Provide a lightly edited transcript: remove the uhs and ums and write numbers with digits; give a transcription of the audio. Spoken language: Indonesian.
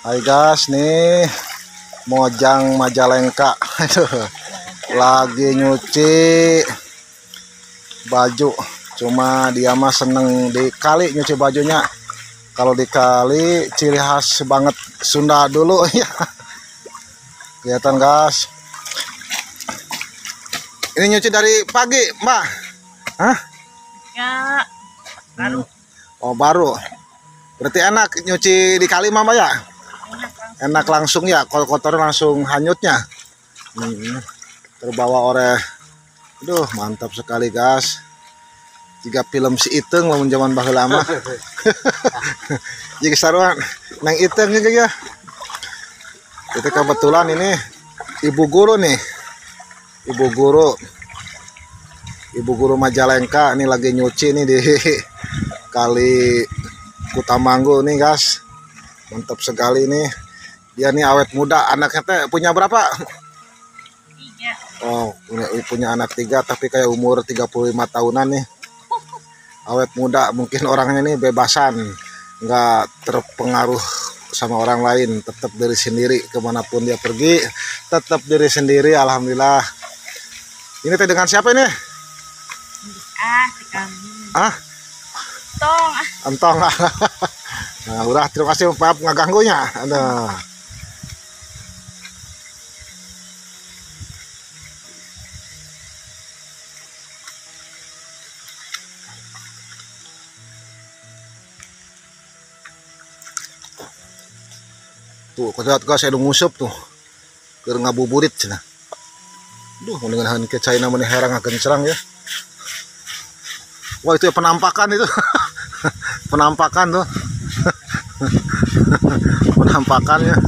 Hai guys, nih Mojang Majalengka. Aduh, lagi nyuci baju. Cuma dia mah seneng di kali nyuci bajunya. Kalau di kali ciri khas banget Sunda dulu ya. Kelihatan guys. Ini nyuci dari pagi, Mbak. Hah? Ya, baru. Oh, baru. Berarti enak nyuci di kali, Mama ya? Enak langsung ya, kalau kotor langsung hanyutnya. Terbawa oleh, aduh mantap sekali guys. Jika film si Iteng lamun zaman baheula lama. Jika saruan nang Iteng ya. Itu kebetulan ini ibu guru nih. Ibu guru Majalengka ini lagi nyuci nih di kali Kutamanggu nih guys. Mantap sekali nih. Dia nih awet muda, anaknya teh punya berapa? 3. Oh, punya anak 3 tapi kayak umur 35 tahunan nih. Awet muda, mungkin orangnya nih bebasan, nggak terpengaruh sama orang lain, tetap diri sendiri kemanapun dia pergi, tetap diri sendiri. Alhamdulillah. Ini teh dengan siapa ini? Si kambing. Ah, Tong. entong. Nah, udah terima kasih maaf ngaganggunya. Aduh. Tuh, lihat guys, saya ngusep tuh. Keur ngabuburit cenah. Duh, dengan ke China mun herang akan serang ya. Wah, itu ya penampakan itu. Penampakan tuh. Penampakannya.